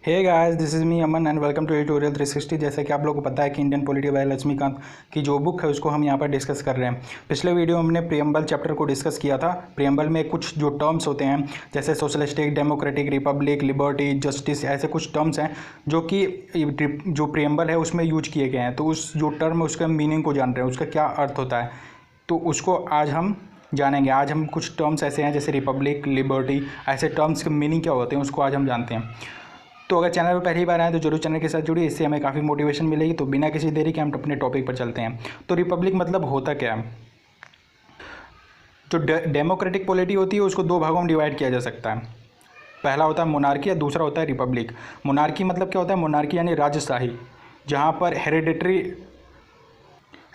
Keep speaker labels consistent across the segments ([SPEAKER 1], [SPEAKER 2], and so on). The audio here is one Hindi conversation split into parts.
[SPEAKER 1] Hey guys, this is me Aman and welcome to tutorial 360। जैसा कि आप लोगों को पता है कि इंडियन पॉलिटी बाय लक्ष्मीकांत की जो बुक है उसको हम यहाँ पर डिस्कस कर रहे हैं। पिछले वीडियो में हमने प्रियम्बल चैप्टर को डिस्कस किया था। प्रियम्बल में कुछ जो टर्म्स होते हैं जैसे socialistic, democratic, Republic, liberty, justice, ऐसे कुछ टर्म्स हैं जो कि जो प्रियम्बल है उसमें यूज किए गए हैं। तो उस जो टर्म उसका मीनिंग को जान रहे हैं, उसका क्या अर्थ होता है, तो उसको आज हम जानेंगे। आज हम कुछ टर्म्स ऐसे हैं जैसे रिपब्लिक, लिबर्टी, ऐसे टर्म्स के मीनिंग क्या होते हैं उसको आज हम जानते हैं। तो अगर चैनल पर पहली बार आए तो जरूर चैनल के साथ जुड़िए, इससे हमें काफ़ी मोटिवेशन मिलेगी। तो बिना किसी देरी के हम अपने टॉपिक पर चलते हैं। तो रिपब्लिक मतलब होता क्या है? जो डेमोक्रेटिक पॉलिटी होती है उसको दो भागों में डिवाइड किया जा सकता है। पहला होता है मोनार्की और दूसरा होता है रिपब्लिक। मोनार्की मतलब क्या होता है? मोनार्की यानी राजशाही, जहाँ पर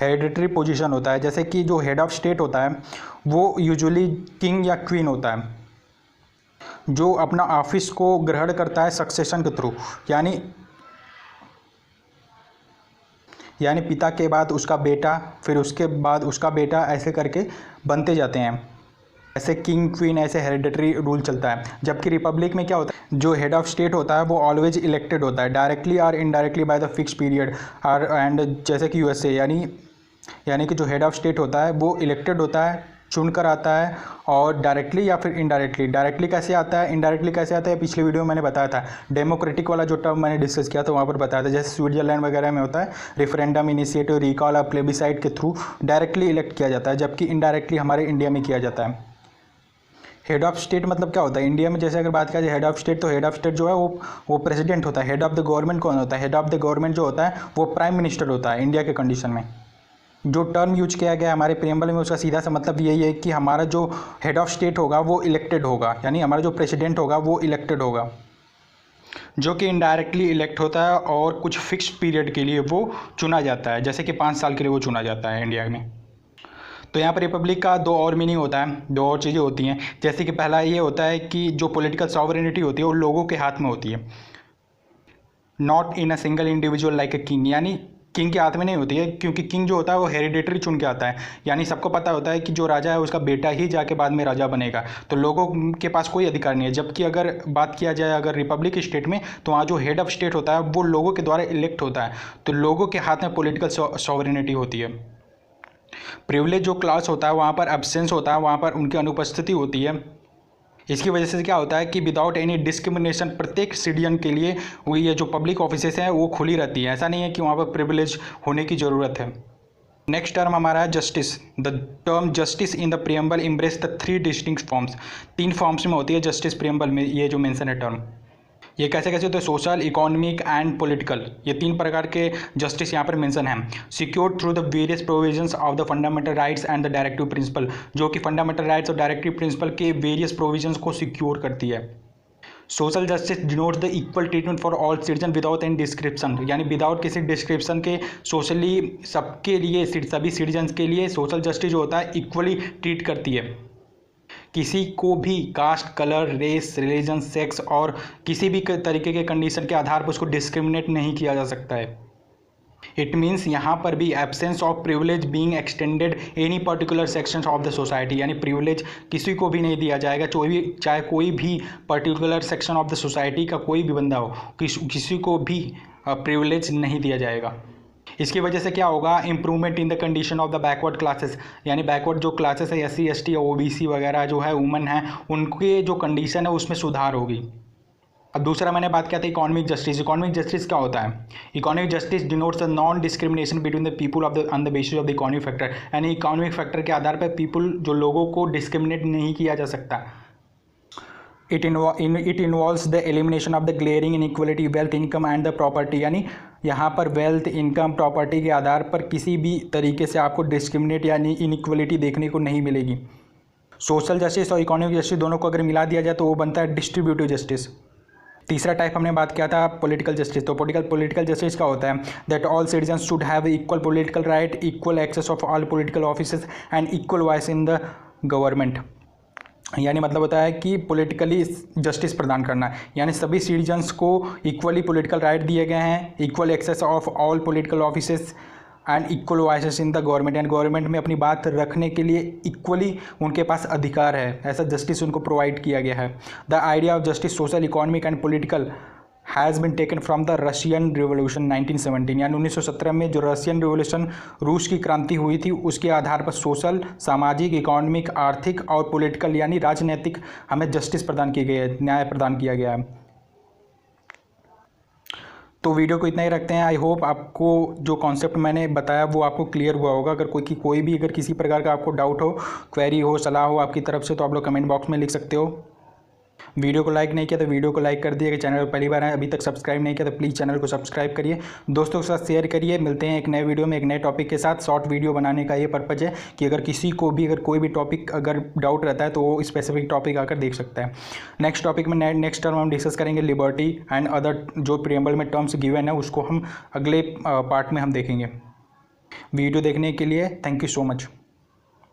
[SPEAKER 1] हेरिडिटरी पोजीशन होता है। जैसे कि जो हेड ऑफ स्टेट होता है वो यूजुअली किंग या क्वीन होता है, जो अपना ऑफिस को ग्रहण करता है सक्सेशन के थ्रू, यानी पिता के बाद उसका बेटा, फिर उसके बाद उसका बेटा, ऐसे करके बनते जाते हैं। ऐसे किंग क्वीन ऐसे हेरिडिटरी रूल चलता है। जबकि रिपब्लिक में क्या होता है, जो हेड ऑफ स्टेट होता है वो ऑलवेज इलेक्टेड होता है, डायरेक्टली और indirectly by the fix period और एंड जैसे कि यूएसए, यानी कि जो हेड ऑफ स्टेट होता है वो इलेक्टेड होता है, चुनकर आता है, और डायरेक्टली या फिर इनडायरेक्टली। डायरेक्टली कैसे आता है, इनडायरेक्टली कैसे आता है, पिछले वीडियो में मैंने बताया था। डेमोक्रेटिक वाला जो टर्म मैंने डिस्कस किया था वहाँ पर बताया था। जैसे स्विट्जरलैंड वगैरह में होता है रेफरेंडम, इनिशिएटिव, रिकॉल और प्लेबिसाइड के थ्रू डायरेक्टली इलेक्ट किया जाता है, जबकि इनडायरेक्टली हमारे इंडिया में किया जाता है। हेड ऑफ स्टेट मतलब क्या होता है इंडिया में? जैसे अगर बात किया जाए हेड ऑफ स्टेट, तो हेड ऑफ स्टेट जो है वो प्रेसिडेंट होता है। हेड ऑफ द गवर्नमेंट कौन होता है? हेड ऑफ द गवर्नमेंट जो होता है वो प्राइम मिनिस्टर होता है इंडिया के कंडीशन में। जो टर्म यूज किया गया हमारे प्रियम्बल में उसका सीधा सा मतलब यही है कि हमारा जो हेड ऑफ स्टेट होगा वो इलेक्टेड होगा, यानी हमारा जो प्रेसिडेंट होगा वो इलेक्टेड होगा, जो कि इनडायरेक्टली इलेक्ट होता है और कुछ फिक्स पीरियड के लिए वो चुना जाता है, जैसे कि 5 साल के लिए वो चुना जाता है इंडिया में। तो यहाँ पर रिपब्लिक का दो और मीनिंग होता है, दो और चीज़ें होती हैं। जैसे कि पहला ये होता है कि जो पॉलिटिकल सॉवरेनिटी होती है वो लोगों के हाथ में होती है, not in a single individual like a king, यानी किंग के हाथ में नहीं होती है, क्योंकि किंग जो होता है वो हेरिडेटरी चुन के आता है। यानी सबको पता होता है कि जो राजा है उसका बेटा ही जाके बाद में राजा बनेगा, तो लोगों के पास कोई अधिकार नहीं है। जबकि अगर बात किया जाए अगर रिपब्लिक स्टेट में, तो वहाँ जो हेड ऑफ स्टेट होता है वो लोगों के द्वारा इलेक्ट होता है, तो लोगों के हाथ में पॉलिटिकल सॉवरेनिटी होती है। प्रिविलेज जो क्लास होता है वहाँ पर एब्सेंस होता है, वहाँ पर उनकी अनुपस्थिति होती है। इसकी वजह से क्या होता है कि विदाउट एनी डिस्क्रिमिनेशन प्रत्येक सिटीजन के लिए वो ये जो पब्लिक ऑफिसेस हैं वो खुली रहती है। ऐसा नहीं है कि वहाँ पर प्रिविलेज होने की ज़रूरत है। नेक्स्ट टर्म हमारा है justice. The term justice in the preamble embrace the 3 distinct forms. 3 forms में होती है जस्टिस प्रियम्बल में, ये जो मेंशन है टर्म। ये कैसे कैसे होते हैं? सोशल, इकोनॉमिक एंड पॉलिटिकल, ये 3 प्रकार के जस्टिस यहाँ पर मेंशन हैं। Secured through the various provisions of the fundamental rights and the directive principle, जो कि फंडामेंटल राइट्स और डायरेक्टिव प्रिंसिपल के वेरियस प्रोविजंस को सिक्योर करती है। Social justice denotes the equal treatment for all citizen without any description, यानी विदाउट किसी डिस्क्रिप्शन के सोशली सबके लिए, सभी सिटीजन्स के लिए सोशल जस्टिस जो होता है इक्वली ट्रीट करती है। किसी को भी caste, colour, race, religion, sex और किसी भी तरीके के कंडीशन के आधार पर उसको डिस्क्रिमिनेट नहीं किया जा सकता है। इट मीन्स यहाँ पर भी absence of privilege being extended any particular sections of the society, यानी प्रिविलेज किसी को भी नहीं दिया जाएगा, चाहे कोई भी particular section of the society का कोई भी बंदा हो, किसी को भी प्रिविलेज नहीं दिया जाएगा। इसकी वजह से क्या होगा? Improvement in the condition of the backward classes, यानी बैकवर्ड जो क्लासेस है SC, ST, OBC वगैरह जो है, वुमेन है, उनके जो कंडीशन है उसमें सुधार होगी। अब दूसरा मैंने बात किया था इकोनॉमिक जस्टिस। इकोनॉमिक जस्टिस क्या होता है? Economic justice denotes the non discrimination between the people on the basis of the economic factor, यानी इकोनॉमिक फैक्टर के आधार पर पीपल जो लोगों को डिस्क्रिमिनेट नहीं किया जा सकता। It involves the elimination of the glaring inequality, wealth, income and the property, यानी यहाँ पर वेल्थ, इनकम, प्रॉपर्टी के आधार पर किसी भी तरीके से आपको डिस्क्रिमिनेट यानी इनइक्वलिटी देखने को नहीं मिलेगी। सोशल जस्टिस और इकोनॉमिक जस्टिस दोनों को अगर मिला दिया जाए तो वो बनता है डिस्ट्रीब्यूटिव जस्टिस। तीसरा टाइप हमने बात किया था पॉलिटिकल जस्टिस। तो पॉलिटिकल जस्टिस का होता है that all citizens should have equal political right, equal access of all political offices and equal voice in the government. यानी मतलब होता है कि पॉलिटिकली जस्टिस प्रदान करना, यानी सभी सिटीजन्स को इक्वली पॉलिटिकल राइट दिए गए हैं, equal access of all political offices and equal voices in the government, and government में अपनी बात रखने के लिए इक्वली उनके पास अधिकार है, ऐसा जस्टिस उनको प्रोवाइड किया गया है। The idea of justice social, economic and political has been taken from the Russian revolution 1917, यानी 1917 में जो रशियन रिवोल्यूशन रूस की क्रांति हुई थी उसके आधार पर सोशल, सामाजिक, इकोनॉमिक, आर्थिक और पॉलिटिकल यानी राजनीतिक हमें जस्टिस प्रदान की गई है, न्याय प्रदान किया गया है। तो वीडियो को इतना ही रखते हैं। आई होप आपको जो कॉन्सेप्ट मैंने बताया वो आपको क्लियर हुआ होगा। अगर कोई भी अगर किसी प्रकार का आपको डाउट हो, क्वेरी हो, सलाह हो आपकी तरफ से, तो आप लोग कमेंट बॉक्स में लिख सकते हो। वीडियो को लाइक नहीं किया तो वीडियो को लाइक कर दिए। चैनल पर पहली बार आए, अभी तक सब्सक्राइब नहीं किया तो प्लीज़ चैनल को सब्सक्राइब करिए, दोस्तों के साथ शेयर करिए। मिलते हैं एक नए वीडियो में एक नए टॉपिक के साथ। शॉर्ट वीडियो बनाने का ये पर्पज़ है कि अगर किसी को भी अगर कोई भी टॉपिक अगर डाउट रहता है तो वो स्पेसिफिक टॉपिक आकर देख सकता है। नेक्स्ट टॉपिक में नेक्स्ट टर्म हम डिस्कस करेंगे लिबर्टी एंड अदर जो प्रीएम्बल में टर्म्स गिवन है उसको हम अगले पार्ट में हम देखेंगे। वीडियो देखने के लिए थैंक यू सो मच।